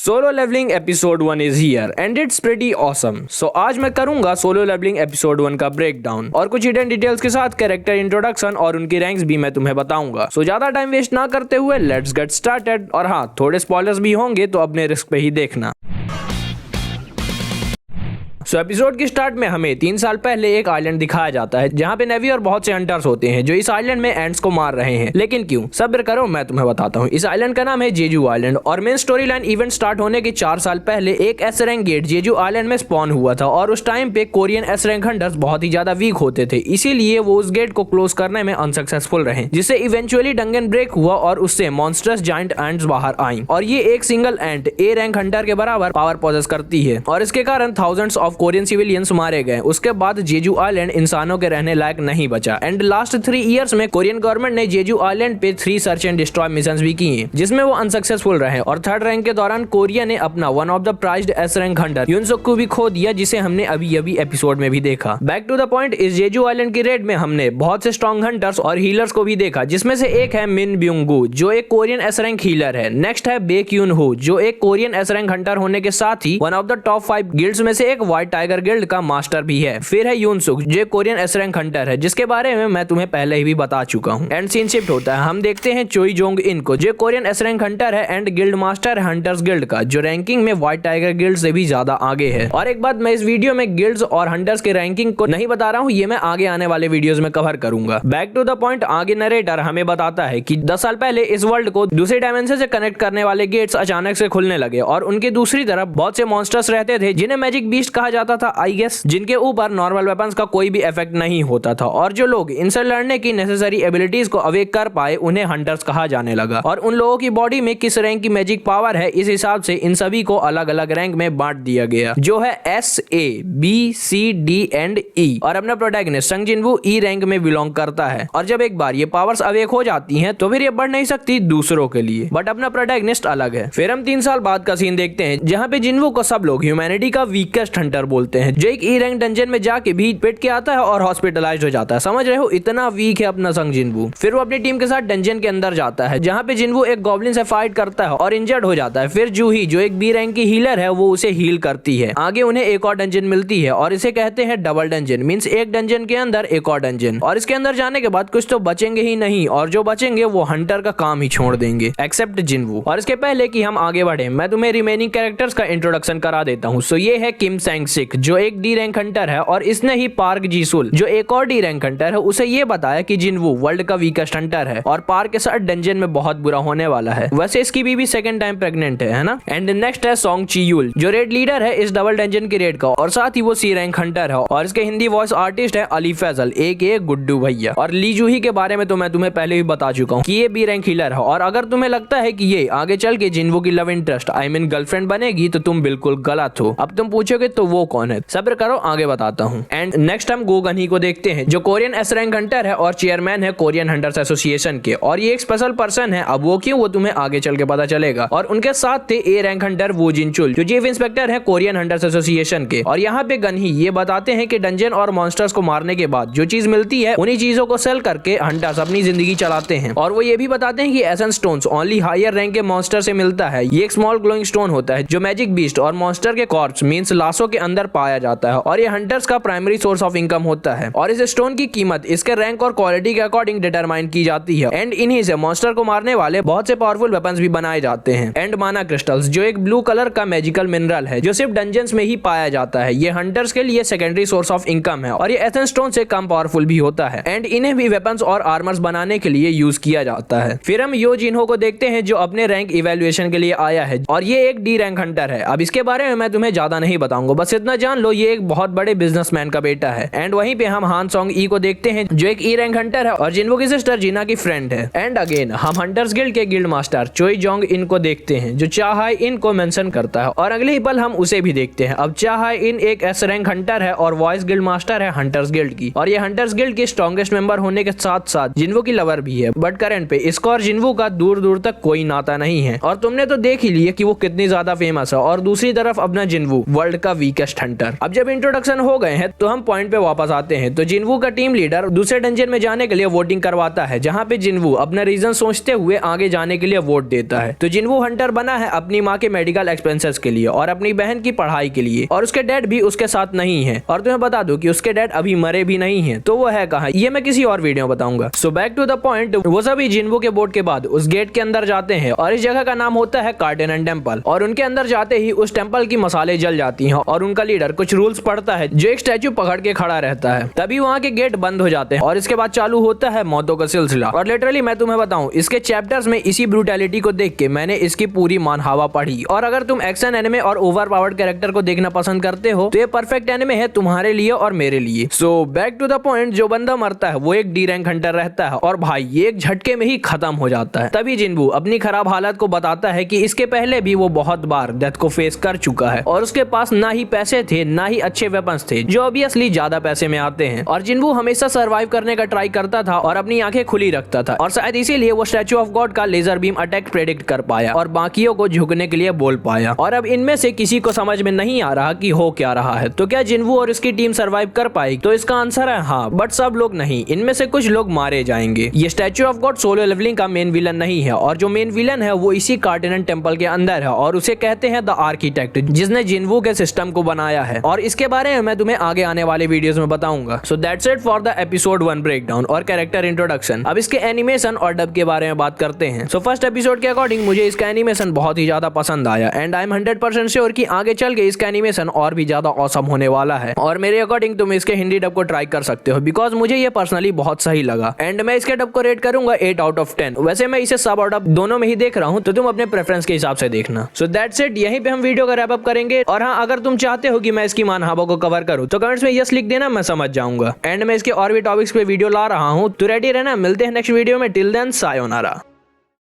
Solo Leveling episode 1 is here and it's pretty awesome. So आज मैं करूंगा solo Leveling episode 1 का break down और कुछ हिडन डिटेल्स के साथ कैरेक्टर इंट्रोडक्शन और उनकी रैंक्स भी मैं तुम्हें बताऊंगा। सो ज्यादा टाइम वेस्ट ना करते हुए लेट्स गेट स्टार्टेड। और हाँ, थोड़े स्पॉयलर्स भी होंगे तो अपने रिस्क पे ही देखना। सो एपिसोड की स्टार्ट में हमें 3 साल पहले एक आइलैंड दिखाया जाता है जहाँ पे नेवी और बहुत से हंटर्स होते हैं जो इस आइलैंड में एंट्स को मार रहे हैं। लेकिन क्यों, सब्र करो, मैं तुम्हें बताता हूँ। इस आइलैंड का नाम है जेजू आइलैंड और main story line event start होने के 4 साल पहले एक S rank gate Jeju island में स्पॉन हुआ था और उस टाइम पे कोरियन एस रैंक हंटर्स बहुत ही ज्यादा वीक होते थे, इसीलिए वो उस गेट को क्लोज करने में अनसक्सेसफुल रहे, जिससे इवेंचुअली डंगन ब्रेक हुआ और उससे मॉन्स्टर्स जाइंट एंट्स बाहर आई और ये एक single ant A rank Hunter के बराबर पावर पॉजेस करती है और इसके कारण थाउजेंड्स ऑफ कोरियन सिविलियंस मारे गए। उसके बाद जेजू आइलैंड इंसानों के रहने लायक नहीं बचा एंड लास्ट 3 इयर्स में कोरियन गवर्नमेंट ने जेजू आइलैंड पे 3 सर्च एंड डिस्ट्रॉय मिशंस भी किए जिसमें वो अनसक्सेसफुल रहे और 3rd रैंक के दौरान कोरिया ने अपना one of the prized S rank hunter युनसुक को भी खो दिया, जिसे हमने अभी एपिसोड में भी देखा। बैक टू द पॉइंट, इस जेजू आइलैंड की रेड में हमने बहुत से स्ट्रॉन्ग हंटर्स और हीलर्स को भी देखा, जिसमें से एक है मिन ब्यूंगू जो एक कोरियन एस रैंक हीलर है। नेक्स्ट है बे क्यून हो जो एक कोरियन एस रैंक हंटर होने के साथ ही one of the top 5 guilds में से एक व्हाइट टाइगर गिल्ड का मास्टर भी है। फिर है युनसुक जो कोरियन एस रैंक हंटर है जिसके बारे में मैं तुम्हें पहले ही भी बता चुका हूँ। एंड सीन शिफ्ट होता है, हम देखते हैं चोई जोंग इन को जो कोरियन एस रैंक हंटर है एंड गिल्ड मास्टर है हंटर्स गिल्ड का, जो रैंकिंग में व्हाइट टाइगर गिल्ड से भी ज्यादा आगे है। और एक बात, मैं इस वीडियो में गिल्ड्स और हंटर्स के रैंकिंग को नहीं बता रहा हूँ, ये मैं आगे आने वाले वीडियोस में कवर करूंगा। बैक टू द पॉइंट, आगे नरेटर हमें बताता है कि 10 साल पहले इस वर्ल्ड को दूसरे डायमेंशन से कनेक्ट करने वाले गेट्स अचानक से खुलने लगे और उनके दूसरी तरफ बहुत से मॉन्स्टर्स रहते थे जिन्हें मैजिक बीस्ट कहा जाता था आई गेस, जिनके ऊपर नॉर्मल वेपन्स का कोई भी इफेक्ट नहीं होता था और जो लोग इनसे लड़ने की नेसेसरी एबिलिटीज को अवेक कर पाए उन्हें हंटर्स कहा जाने लगा। और उन लोगों की बॉडी में किस रैंक की मैजिक पावर है इस हिसाब से इन सभी को अलग अलग रैंक में बांट दिया गया, जो है S, A, B, C, D and E. और अपना प्रोटैगनिस्ट संग जिनवू ई रैंक में बिलोंग करता है और जब एक बार ये पावर्स अवेक हो जाती हैं तो फिर ये बढ़ नहीं सकती दूसरों के लिए, बट अपना प्रोटैगनिस्ट अलग है। फिर हम 3 साल बाद का सीन देखते हैं जहाँ पे जिनवू को सब लोग ह्यूमैनिटी का वीकेस्ट हंटर बोलते हैं, जो एक ई रैंक डंजन में जाके भी पिट के आता है और हॉस्पिटलाइज्ड हो जाता है। समझ रहे हो, इतना वीक है अपना संग जिनवू। फिर वो अपनी टीम के साथ डंजन के अंदर जाता है जहाँ पे जिनवू एक गॉब्लिन से फाइट करता है और इंजर्ड हो जाता है। फिर जूही जो एक बी रैंक की हीलर है वो उसे हील करती है। आगे उन्हें एक और डंजन मिलती है और इसे कहते हैं डबल डंजन, मींस एक डंजन के अंदर एक और डंजन। और इसके अंदर जाने के बाद कुछ तो बचेंगे ही नहीं और जो बचेंगे वो हंटर का काम ही छोड़ देंगे एक्सेप्ट जिनवू। और इसके पहले कि हम आगे बढ़े मैं तुम्हें रिमेनिंग कैरेक्टर्स का इंट्रोडक्शन करा देता हूँ। सो ये है किम सैंग सिक जो एक डी रैंक हंटर है और इसने ही पार्क जीसुल जो एक और डी रैंक हंटर है उसे ये बताया कि जिनवू वर्ल्ड का वीकेस्ट हंटर है और पार्क के साथ डंजन में बहुत बुरा होने वाला है। वैसे इसकी बीवी 2nd टाइम प्रेग्नेंट है ना। एंड नेक्स्ट है सोंग चियूल जो रेड लीडर है इस डबल डंजन की रेड का और साथ ही वो सी रैंक हंटर है और इसके हिंदी वॉइस आर्टिस्ट है अली फैजल एक गुड्डू भैया। और ली जूही के बारे में तो मैं तुम्हें पहले भी बता चुका हूँ कि ये बी रैंक हीलर है और अगर तुम्हें लगता है कि ये आगे चल के जिनवू की love interest I mean girlfriend बनेगी तो तुम बिल्कुल गलत हो। अब तुम पूछोगे तो वो कौन है, सब्र करो आगे बताता हूँ। एंड नेक्स्ट हम गो गन्ही को देखते हैं जो कोरियन एस रैंक हंटर है और चेयरमैन है कोरियन हंटर्स एसोसिएशन के और ये एक स्पेशल पर्सन है। अब वो क्यों, वो तुम्हें आगे चल के पता चलेगा। और उनके साथ थे ए रैंक हंटर वो जिनचुल जो चीफ इंस्पेक्टर है कोरियन हंटर्स एसोसिएशन के। और यहाँ पे गन्ही ये बताते हैं कि डंजन और मॉन्स्टर्स को मारने के बाद जो चीज मिलती है उन्हीं चीजों को सेल करके हंटर्स अपनी जिंदगी चलाते हैं। और वो ये भी बताते हैं कि essence stones only higher rank के मॉन्स्टर से मिलता है। ये एक स्मॉल ग्लोइंग स्टोन होता है जो मैजिक बीस्ट और मॉन्स्टर के कॉर्प्स मींस लाशों के अंदर पाया जाता है और ये हंटर्स का प्राइमरी सोर्स ऑफ इनकम होता है। और इस स्टोन की कीमत इसके रैंक और क्वालिटी के अकॉर्डिंग डिटरमाइन की जाती है एंड इन्हीं से मॉन्स्टर को मारने वाले बहुत से पावरफुल वेपन्स भी बनाए जाते हैं। एंड माना क्रिस्टल्स जो एक ब्लू कलर का मैजिकल मिनरल है जो सिर्फ डंजन्स में ही पाया जाता है। ये हंटर्स के लिए सेकेंडरी सोर्स ऑफ इनकम है और ये एसेंस स्टोन से कम पावरफुल भी होता है एंड इन्हें भी वेपन्स और आर्मर्स बनाने के लिए यूज किया जाता है। फिर हम यो जिन्हो को देखते हैं जो अपने रैंक इवैल्यूएशन के लिए आया है और ये एक डी रैंक हंटर है। अब इसके बारे में मैं तुम्हें ज्यादा नहीं बताऊंगा, बस इतना जान लो ये एक बहुत बड़े बिजनेसमैन का बेटा है। एंड वहीं पे हम हान सोंग ई को देखते हैं जो एक ई रैंक हंटर है और जिनवू की सिस्टर जीना की फ्रेंड है। एंड अगेन हम हंटर्स गिल्ड के गिल्ड मास्टर चोई जोंग इन को देखते हैं जो चाहाई इन को मेंशन करता है और अगले ही पल हम उसे भी देखते हैं। अब चाहाई इन एक एस रैंक हंटर है और वॉइस गिल्ड मास्टर है हंटर्स गिल्ड की और ये हंटर्स गिल्ड की स्ट्रॉन्गेस्ट मेंबर होने के साथ साथ जिनवू की लवर भी है। बट करंट पे इसको और जिनवू का दूर दूर तक कोई नाता नहीं है और तुमने तो देख ही लिया कि वो कितनी ज्यादा फेमस है। और दूसरी तरफ अपना जिनवू वर्ल्ड का वीकेस्ट वीकेस्ट हंटर। अब जब इंट्रोडक्शन हो गए हैं तो हम पॉइंट पे वापस आते हैं। तो जिनवू का टीम लीडर दूसरे डंजन में जाने के लिए वोटिंग करवाता है, जहाँ पे जिनवू अपना रीजन सोचते हुए आगे जाने के लिए वोट देता है। तो जिनवू हंटर बना है अपनी माँ के मेडिकल एक्सपेंसेस के लिए और अपनी बहन की पढ़ाई के लिए, और उसके डैड भी उसके साथ नहीं है। और तुम्हें बता दूं कि उसके डैड अभी मरे भी नहीं है, तो वो है कहाँ, ये मैं किसी और वीडियो में बताऊंगा। So back to the point, वो सभी जिनवू के बोट के बाद उस गेट के अंदर जाते हैं और इस जगह का नाम होता है कार्डेनन टेम्पल। और उनके अंदर जाते ही उस टेम्पल की मसाले जल जाती हैं और उनका लीडर कुछ रूल्स पढ़ता है जो एक स्टैचू पकड़ के खड़ा रहता है। तभी वहाँ के गेट बंद हो जाते हैं और इसके बाद चालू होता है मौतों का सिलसिला। और लिटरली मैं तुम्हें बताऊं, इसके चैप्टर्स में इसी ब्रूटैलिटी को देख के मैंने इसकी पूरी मानहावा पढ़ी। और अगर तुम एक्शन एनिमे और ओवर पावर्ड कैरेक्टर को देखना पसंद करते हो तो ये परफेक्ट एनिमे है तुम्हारे लिए और मेरे लिए। So back to the point, जो बंदा मरता है वो एक डी रैंक हंटर रहता है और भाई ये एक झटके में ही खत्म हो जाता है। तभी जिनवू अपनी खराब हालत को बताता है कि इसके पहले भी वो बहुत बार डेथ को फेस कर चुका है और उसके पास ना ही पैसे थे ना ही अच्छे वेपन्स थे, जो ऑब्वियसली ज्यादा पैसे में आते हैं। और जिनवू हमेशा सर्वाइव करने का ट्राई करता था और अपनी आंखें खुली रखता था, और शायद इसीलिए वो स्टैचू ऑफ गॉड का लेजर बीम अटैक प्रेडिक्ट कर पाया और बाकियों को झुकने के लिए बोल पाया। और अब इनमें से किसी को समझ में नहीं आ रहा कि हो क्या रहा है। तो क्या जिनवू और इसकी टीम सर्वाइव कर पाएगी? तो इसका आंसर है हाँ, बट सब लोग नहीं, इनमें से कुछ लोग मारे जाएंगे। ये statue of god solo leveling का मेन विलन नहीं है, और जो मेन विलन है वो इसी कार्डेनन टेम्पल के अंदर है और उसे कहते हैं द आर्किटेक्ट, जिसने जिनवू के सिस्टम को बनाया है। और इसके बारे में मैं तुम्हें आगे आने वाले वीडियोस में बताऊंगा। So that's it for the episode 1 breakdown और कैरेक्टर इंट्रोडक्शन। अब इसके एनिमेशन और डब के बारे में बात करते हैं। सो फर्स्ट एपिसोड के अकॉर्डिंग मुझे इसका एनिमेशन बहुत ही ज्यादा पसंद आया एंड आई एम 100% श्योर कि आगे चल के इसका एनिमेशन और भी ज्यादा ऑसम होने वाला है। और मेरे अकॉर्डिंग तुम इसके हिंदी डब को ट्राई कर सकते हो, बिकॉज मुझे ये पर्सनली बहुत सही लगा एंड मैं इसके डब को रेट करूंगा 8 आउट ऑफ 10। वैसे मैं इसे सब और डब दोनों में ही देख रहा हूँ, तो तुम अपने प्रेफरेंस के हिसाब से देखना। सो दैट्स इट, यहीं पे हम वीडियो का रैप अप करेंगे। और हाँ, अगर तुम चाहते हो कि मैं इसकी मानहावा को कवर करूँ तो कमेंट्स में यस लिख देना, मैं समझ जाऊंगा। एंड मैं इसके और भी टॉपिक्स पे वीडियो ला रहा हूँ, तो रेडी रहना। मिलते हैं नेक्स्ट वीडियो में। Till then sayonara.